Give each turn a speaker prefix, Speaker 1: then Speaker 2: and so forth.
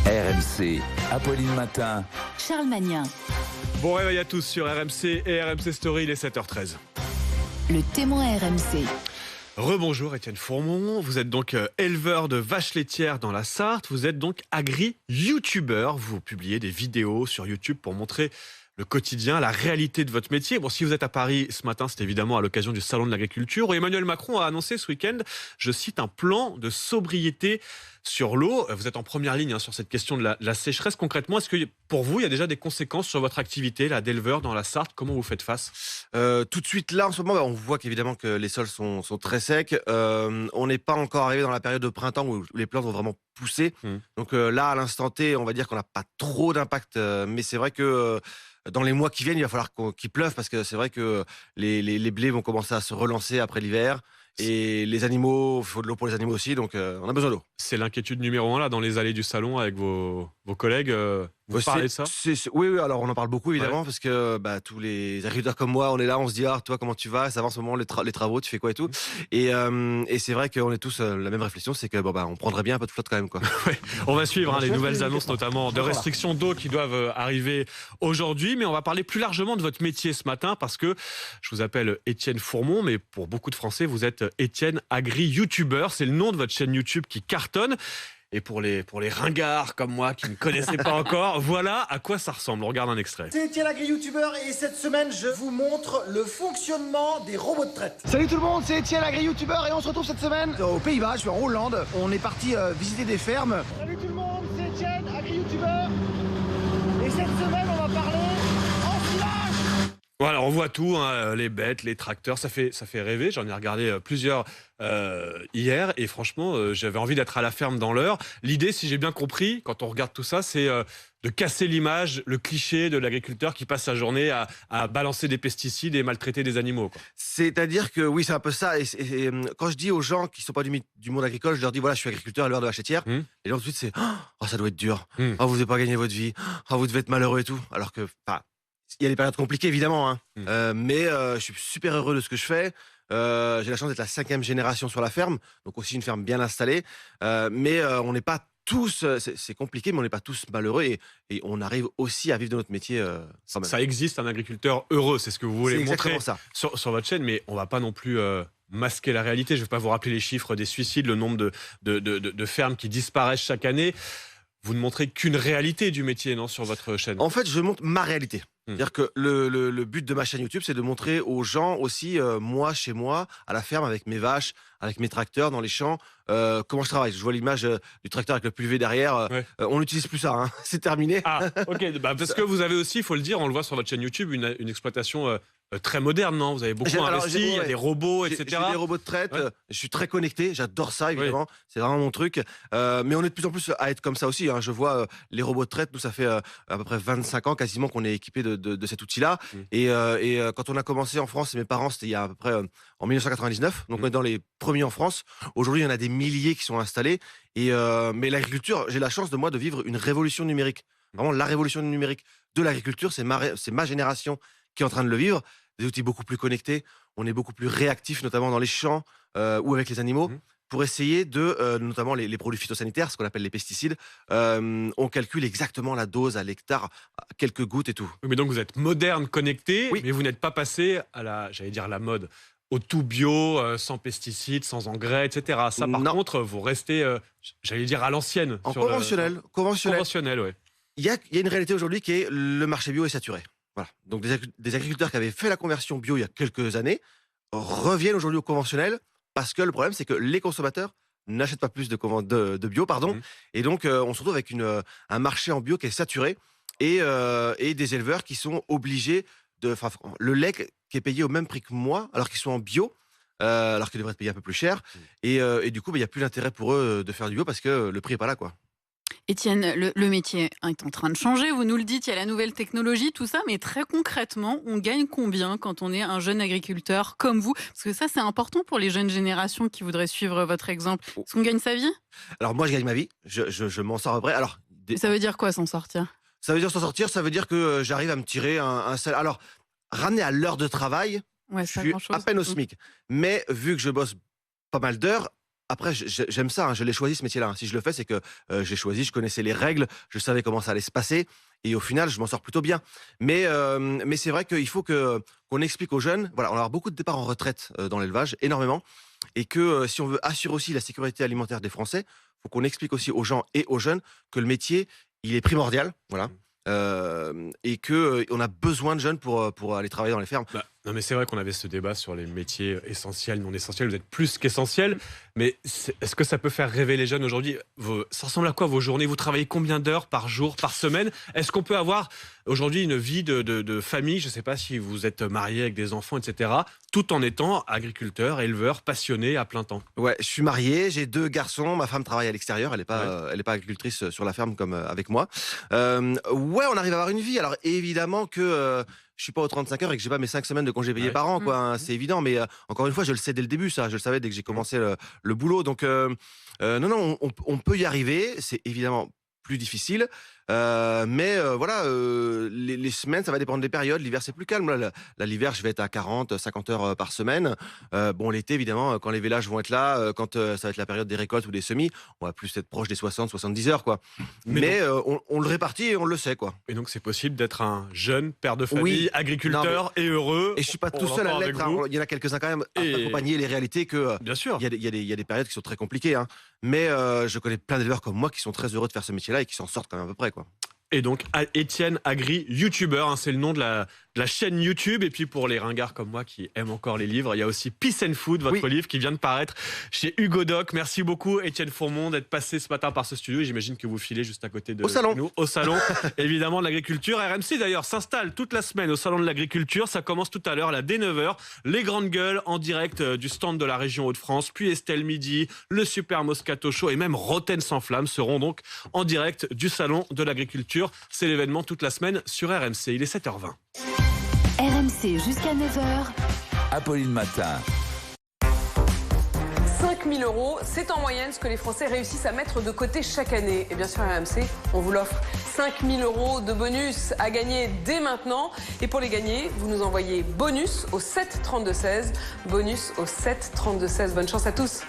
Speaker 1: RMC, Apolline Matin.
Speaker 2: Charles Magnin.
Speaker 3: Bon réveil à tous sur RMC et RMC Story, il est 7h13.
Speaker 2: Le témoin RMC.
Speaker 3: Rebonjour Étienne Fourmont, vous êtes donc éleveur de vaches laitières dans la Sarthe, vous êtes donc agri-youtubeur, vous publiez des vidéos sur YouTube pour montrer le quotidien, la réalité de votre métier. Bon, si vous êtes à Paris ce matin, c'est évidemment à l'occasion du Salon de l'Agriculture où Emmanuel Macron a annoncé ce week-end, je cite, un plan de sobriété sur l'eau. Vous êtes en première ligne sur cette question de la sécheresse. Concrètement, est-ce que pour vous, il y a déjà des conséquences sur votre activité là, d'éleveur dans la Sarthe? Comment vous faites face?
Speaker 4: Tout de suite, là, en ce moment, on voit qu'évidemment que les sols sont très secs. On n'est pas encore arrivé dans la période de printemps où les plantes vont vraiment pousser. Donc là, à l'instant T, on va dire qu'on n'a pas trop d'impact. Mais c'est vrai que dans les mois qui viennent, il va falloir qu'il pleuve parce que c'est vrai que les blés vont commencer à se relancer après l'hiver. Et les animaux, il faut de l'eau pour les animaux aussi, donc on a besoin d'eau.
Speaker 3: C'est l'inquiétude numéro 1 là, dans les allées du salon avec vos collègues. Vous parlez de ça?
Speaker 4: Oui, alors on en parle beaucoup évidemment, parce que tous les agriculteurs comme moi, on est là, on se dit toi comment tu vas, ça va en ce moment les travaux, tu fais quoi et tout. Et c'est vrai qu'on est tous la même réflexion, c'est que on prendrait bien un peu de flotte quand même, quoi.
Speaker 3: Ouais, on va suivre les nouvelles annonces, notamment de restrictions d'eau qui doivent arriver aujourd'hui, mais on va parler plus largement de votre métier ce matin parce que je vous appelle Étienne Fourmont, mais pour beaucoup de Français, vous êtes Étienne agri-youtubeur. C'est le nom de votre chaîne YouTube qui cartonne. Et pour les ringards comme moi qui ne connaissaient pas encore, voilà à quoi ça ressemble. On regarde un extrait.
Speaker 5: C'est Étienne Agri-Youtubeur et cette semaine, je vous montre le fonctionnement des robots de traite.
Speaker 6: Salut tout le monde, c'est Étienne Agri-Youtubeur et on se retrouve cette semaine aux Pays-Bas, je suis en Hollande. On est parti visiter des fermes.
Speaker 5: Salut tout le monde, c'est Étienne Agri-Youtubeur et cette semaine, on va parler enfilage.
Speaker 3: Voilà, on voit tout, les bêtes, les tracteurs, ça fait rêver. J'en ai regardé plusieurs hier et franchement, j'avais envie d'être à la ferme dans l'heure. L'idée, si j'ai bien compris, quand on regarde tout ça, c'est de casser l'image, le cliché de l'agriculteur qui passe sa journée à balancer des pesticides et maltraiter des animaux, quoi.
Speaker 4: C'est-à-dire que oui, c'est un peu ça. Et quand je dis aux gens qui ne sont pas du monde agricole, je leur dis voilà, je suis agriculteur, éleveur de vaches laitières. Et là, tout de suite, c'est ça doit être dur. Vous devez pas gagner votre vie. Vous devez être malheureux et tout. Alors que, il y a des périodes compliquées, évidemment, mais je suis super heureux de ce que je fais. J'ai la chance d'être la 5e génération sur la ferme, donc aussi une ferme bien installée. Mais on n'est pas tous, c'est compliqué, mais on n'est pas tous malheureux et on arrive aussi à vivre de notre métier. Quand même.
Speaker 3: Ça existe un agriculteur heureux, c'est ce que vous voulez montrer sur votre chaîne, mais on va pas non plus masquer la réalité. Je vais pas vous rappeler les chiffres des suicides, le nombre de fermes qui disparaissent chaque année. Vous ne montrez qu'une réalité du métier, non, sur votre chaîne?
Speaker 4: En fait, je montre ma réalité. C'est-à-dire que le but de ma chaîne YouTube, c'est de montrer aux gens aussi, moi, chez moi, à la ferme, avec mes vaches, avec mes tracteurs dans les champs, comment je travaille. Je vois l'image du tracteur avec le pulvé derrière. On n'utilise plus ça, c'est terminé.
Speaker 3: Ah, ok. Parce que vous avez aussi, il faut le dire, on le voit sur votre chaîne YouTube, une exploitation très moderne, non? Vous avez beaucoup investi, il y a des robots, etc.
Speaker 4: J'ai des robots de traite, je suis très connecté, j'adore ça, évidemment. C'est vraiment mon truc. Mais on est de plus en plus à être comme ça aussi. Je vois les robots de traite, nous, ça fait à peu près 25 ans quasiment qu'on est équipé de cet outil-là. Et quand on a commencé en France, mes parents, c'était il y a à peu près en 1999. Donc on est dans les premiers en France. Aujourd'hui, il y en a des milliers qui sont installés. Mais l'agriculture, j'ai la chance de vivre une révolution numérique. Vraiment, la révolution numérique de l'agriculture, c'est ma génération qui est en train de le vivre. Des outils beaucoup plus connectés. On est beaucoup plus réactifs, notamment dans les champs ou avec les animaux. Pour essayer notamment les produits phytosanitaires, ce qu'on appelle les pesticides, on calcule exactement la dose à l'hectare, quelques gouttes et tout.
Speaker 3: Oui, mais donc vous êtes moderne, connecté, mais vous n'êtes pas passé à la mode, au tout bio, sans pesticides, sans engrais, etc. Ça, par contre, vous restez, à l'ancienne.
Speaker 4: En conventionnel.
Speaker 3: Conventionnel, oui.
Speaker 4: Il y a une réalité aujourd'hui qui est le marché bio est saturé. Voilà. Donc des agriculteurs qui avaient fait la conversion bio il y a quelques années reviennent aujourd'hui au conventionnel. Parce que le problème, c'est que les consommateurs n'achètent pas plus de bio, et donc on se retrouve avec un marché en bio qui est saturé et des éleveurs qui sont obligés le lait qui est payé au même prix que moi, alors qu'ils sont en bio, alors qu'ils devraient être payés un peu plus cher, et du coup, il n'y a plus d'intérêt pour eux de faire du bio parce que le prix n'est pas là, quoi.
Speaker 7: Étienne, le métier est en train de changer, vous nous le dites, il y a la nouvelle technologie, tout ça, mais très concrètement, on gagne combien quand on est un jeune agriculteur comme vous? Parce que ça, c'est important pour les jeunes générations qui voudraient suivre votre exemple. Est-ce qu'on gagne sa vie?
Speaker 4: Alors moi, je gagne ma vie, je m'en sors à peu près. Alors,
Speaker 7: ça veut dire quoi, s'en sortir?
Speaker 4: Ça veut dire s'en sortir, ça veut dire que j'arrive à me tirer un salaire. Alors, ramené à l'heure de travail, je suis à peine au SMIC. Mais vu que je bosse pas mal d'heures, après, j'aime ça, hein, je l'ai choisi ce métier-là. Si je le fais, c'est que j'ai choisi, je connaissais les règles, je savais comment ça allait se passer. Et au final, je m'en sors plutôt bien. Mais c'est vrai qu'il faut qu'on explique aux jeunes. Voilà, on va avoir beaucoup de départs en retraite dans l'élevage, énormément. Et que si on veut assurer aussi la sécurité alimentaire des Français, il faut qu'on explique aussi aux gens et aux jeunes que le métier, il est primordial. Voilà. Et qu'on a besoin de jeunes pour aller travailler dans les fermes.
Speaker 3: Non, mais c'est vrai qu'on avait ce débat sur les métiers essentiels, non essentiels. Vous êtes plus qu'essentiels. Mais est-ce que ça peut faire rêver les jeunes aujourd'hui? Ça ressemble à quoi vos journées? Vous travaillez combien d'heures par jour, par semaine? Est-ce qu'on peut avoir aujourd'hui une vie de famille? Je ne sais pas si vous êtes marié avec des enfants, etc. Tout en étant agriculteur, éleveur, passionné à plein temps.
Speaker 4: Ouais, je suis marié, j'ai 2 garçons. Ma femme travaille à l'extérieur. Elle n'est pas agricultrice sur la ferme comme avec moi. Ouais, on arrive à avoir une vie. Alors évidemment que je suis pas aux 35 heures et que j'ai pas mes 5 semaines de congés payés par an, quoi. Hein, c'est évident, mais encore une fois, je le sais dès le début, ça. Je le savais dès que j'ai commencé le boulot. Donc, non, on peut y arriver. C'est évidemment plus difficile. Mais voilà, les semaines, ça va dépendre des périodes. L'hiver, c'est plus calme. Là, l'hiver, je vais être à 40, 50 heures par semaine. Bon, l'été, évidemment, quand les vélages vont être là, quand ça va être la période des récoltes ou des semis, on va plus être proche des 60, 70 heures, quoi. Mais on le répartit et on le sait, quoi.
Speaker 3: Et donc, c'est possible d'être un jeune père de famille, agriculteur et heureux.
Speaker 4: Et je suis pas tout seul à l'être. Hein. Il y en a quelques-uns quand même à accompagner les réalités que.
Speaker 3: Bien sûr.
Speaker 4: Il y a des périodes qui sont très compliquées. Hein. Mais je connais plein d'éleveurs comme moi qui sont très heureux de faire ce métier-là et qui s'en sortent quand même à peu près, quoi.
Speaker 3: Et donc, Étienne Agri, youtubeur, hein, c'est le nom de la chaîne YouTube. Et puis pour les ringards comme moi qui aiment encore les livres, il y a aussi Peace and Food, votre livre qui vient de paraître chez Hugo Doc. Merci beaucoup, Étienne Fourmont, d'être passé ce matin par ce studio. Et j'imagine que vous filez juste à côté de nous, au salon, évidemment, de l'agriculture. RMC, d'ailleurs, s'installe toute la semaine au salon de l'agriculture. Ça commence tout à l'heure, là, dès 9h. Les grandes gueules en direct du stand de la région Hauts-de-France, puis Estelle Midi, le Super Moscato Show et même Roten sans flamme seront donc en direct du salon de l'agriculture. C'est l'événement toute la semaine sur RMC. Il est 7h20.
Speaker 2: RMC jusqu'à 9h.
Speaker 1: Apolline Matin.
Speaker 8: 5 000 €, c'est en moyenne ce que les Français réussissent à mettre de côté chaque année. Et bien sûr, à RMC, on vous l'offre. 5 000 € de bonus à gagner dès maintenant. Et pour les gagner, vous nous envoyez bonus au 7 32 16. Bonus au 7 32 16. Bonne chance à tous.